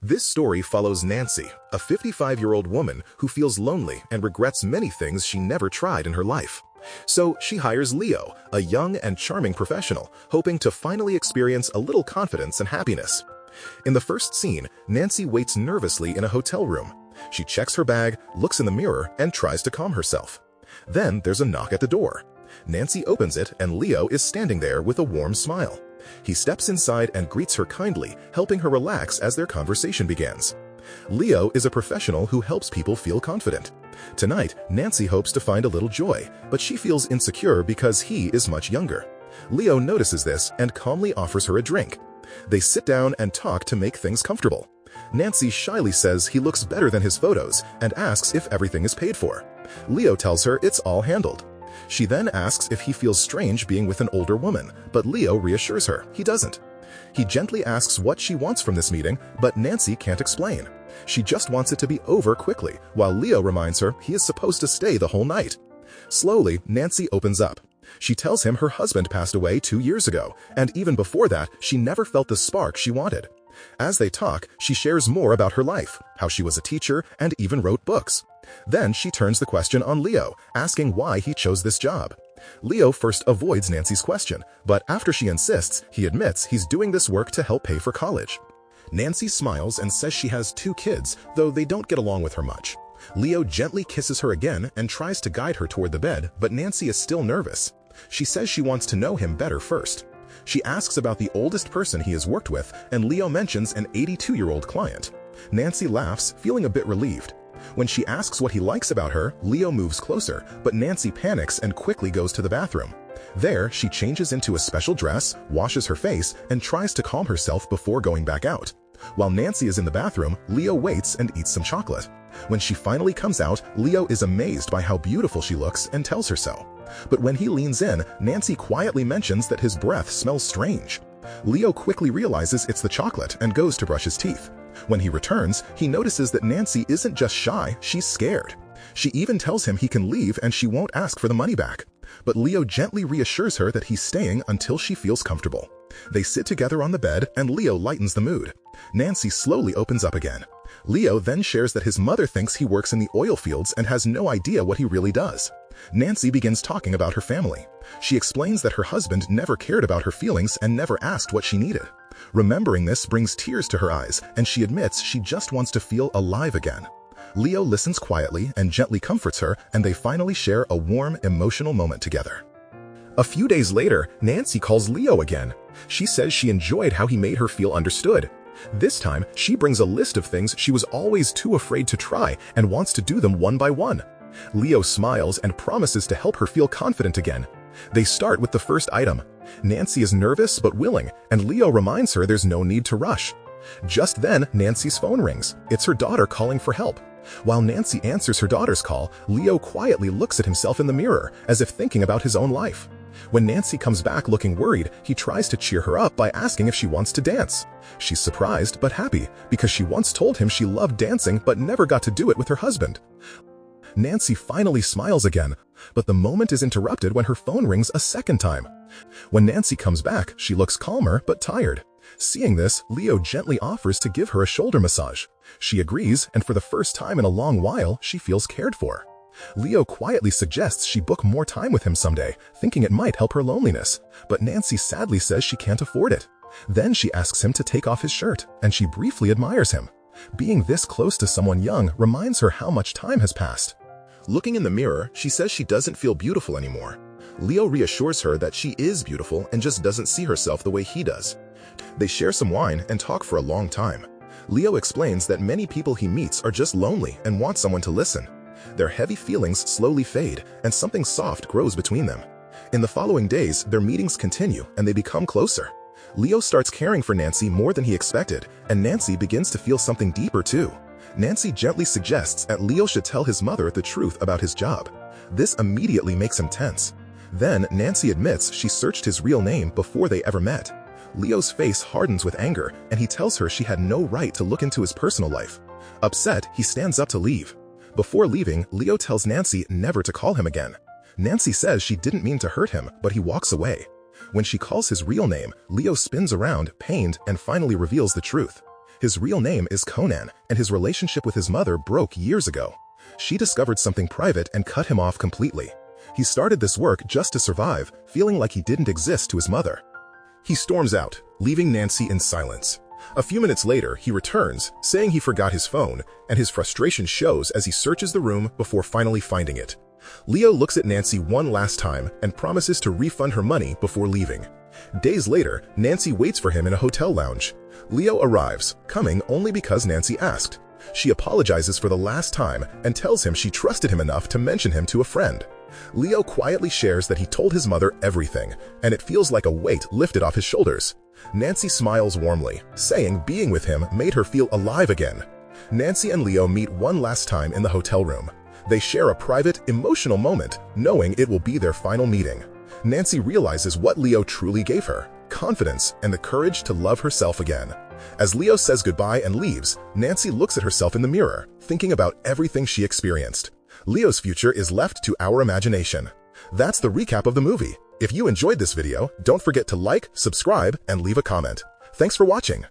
This story follows Nancy, a 55-year-old woman who feels lonely and regrets many things she never tried in her life. So she hires Leo, a young and charming professional, hoping to finally experience a little confidence and happiness. In the first scene, Nancy waits nervously in a hotel room. She checks her bag, looks in the mirror, and tries to calm herself. Then there's a knock at the door. Nancy opens it, and Leo is standing there with a warm smile. He steps inside and greets her kindly, helping her relax as their conversation begins. Leo is a professional who helps people feel confident. Tonight, Nancy hopes to find a little joy, but she feels insecure because he is much younger. Leo notices this and calmly offers her a drink. They sit down and talk to make things comfortable. Nancy shyly says he looks better than his photos and asks if everything is paid for. Leo tells her it's all handled. She then asks if he feels strange being with an older woman, but Leo reassures her he doesn't. He gently asks what she wants from this meeting, but Nancy can't explain. She just wants it to be over quickly, while Leo reminds her he is supposed to stay the whole night. Slowly, Nancy opens up. She tells him her husband passed away 2 years ago, and even before that, she never felt the spark she wanted. As they talk, she shares more about her life, how she was a teacher, and even wrote books. Then she turns the question on Leo, asking why he chose this job. Leo first avoids Nancy's question, but after she insists, he admits he's doing this work to help pay for college. Nancy smiles and says she has 2 kids, though they don't get along with her much. Leo gently kisses her again and tries to guide her toward the bed, but Nancy is still nervous. She says she wants to know him better first. She asks about the oldest person he has worked with, and Leo mentions an 82-year-old client. Nancy laughs, feeling a bit relieved. When she asks what he likes about her, Leo moves closer, but Nancy panics and quickly goes to the bathroom. There, she changes into a special dress, washes her face, and tries to calm herself before going back out. While Nancy is in the bathroom, Leo waits and eats some chocolate. When she finally comes out, Leo is amazed by how beautiful she looks and tells her so. But when he leans in, Nancy quietly mentions that his breath smells strange. Leo quickly realizes it's the chocolate and goes to brush his teeth. When he returns, he notices that Nancy isn't just shy, she's scared. She even tells him he can leave and she won't ask for the money back. But Leo gently reassures her that he's staying until she feels comfortable. They sit together on the bed and Leo lightens the mood. Nancy slowly opens up again. Leo then shares that his mother thinks he works in the oil fields and has no idea what he really does. Nancy begins talking about her family. She explains that her husband never cared about her feelings and never asked what she needed. Remembering this brings tears to her eyes, and she admits she just wants to feel alive again. Leo listens quietly and gently comforts her, and they finally share a warm, emotional moment together. A few days later, Nancy calls Leo again. She says she enjoyed how he made her feel understood. This time, she brings a list of things she was always too afraid to try and wants to do them one by one. Leo smiles and promises to help her feel confident again. They start with the first item. Nancy is nervous but willing, and Leo reminds her there's no need to rush. Just then, Nancy's phone rings. It's her daughter calling for help. While Nancy answers her daughter's call, Leo quietly looks at himself in the mirror, as if thinking about his own life. When Nancy comes back looking worried, he tries to cheer her up by asking if she wants to dance. She's surprised but happy, because she once told him she loved dancing but never got to do it with her husband. Nancy finally smiles again, but the moment is interrupted when her phone rings a second time. When Nancy comes back, she looks calmer but tired. Seeing this, Leo gently offers to give her a shoulder massage. She agrees, and for the first time in a long while, she feels cared for. Leo quietly suggests she book more time with him someday, thinking it might help her loneliness, but Nancy sadly says she can't afford it. Then she asks him to take off his shirt, and she briefly admires him. Being this close to someone young reminds her how much time has passed. Looking in the mirror, she says she doesn't feel beautiful anymore. Leo reassures her that she is beautiful and just doesn't see herself the way he does. They share some wine and talk for a long time. Leo explains that many people he meets are just lonely and want someone to listen. Their heavy feelings slowly fade, and something soft grows between them. In the following days, their meetings continue and they become closer. Leo starts caring for Nancy more than he expected, and Nancy begins to feel something deeper too. Nancy gently suggests that Leo should tell his mother the truth about his job. This immediately makes him tense. Then Nancy admits she searched his real name before they ever met. Leo's face hardens with anger, and he tells her she had no right to look into his personal life. Upset, he stands up to leave. Before leaving, Leo tells Nancy never to call him again. Nancy says she didn't mean to hurt him, but he walks away. When she calls his real name, Leo spins around, pained, and finally reveals the truth. His real name is Conan, and his relationship with his mother broke years ago. She discovered something private and cut him off completely. He started this work just to survive, feeling like he didn't exist to his mother. He storms out, leaving Nancy in silence. A few minutes later, he returns, saying he forgot his phone, and his frustration shows as he searches the room before finally finding it. Leo looks at Nancy one last time and promises to refund her money before leaving. Days later, Nancy waits for him in a hotel lounge. Leo arrives, coming only because Nancy asked. She apologizes for the last time and tells him she trusted him enough to mention him to a friend. Leo quietly shares that he told his mother everything, and it feels like a weight lifted off his shoulders. Nancy smiles warmly, saying being with him made her feel alive again. Nancy and Leo meet one last time in the hotel room. They share a private, emotional moment, knowing it will be their final meeting. Nancy realizes what Leo truly gave her: confidence and the courage to love herself again. As Leo says goodbye and leaves, Nancy looks at herself in the mirror, thinking about everything she experienced. Leo's future is left to our imagination. That's the recap of the movie. If you enjoyed this video, don't forget to like, subscribe, and leave a comment. Thanks for watching.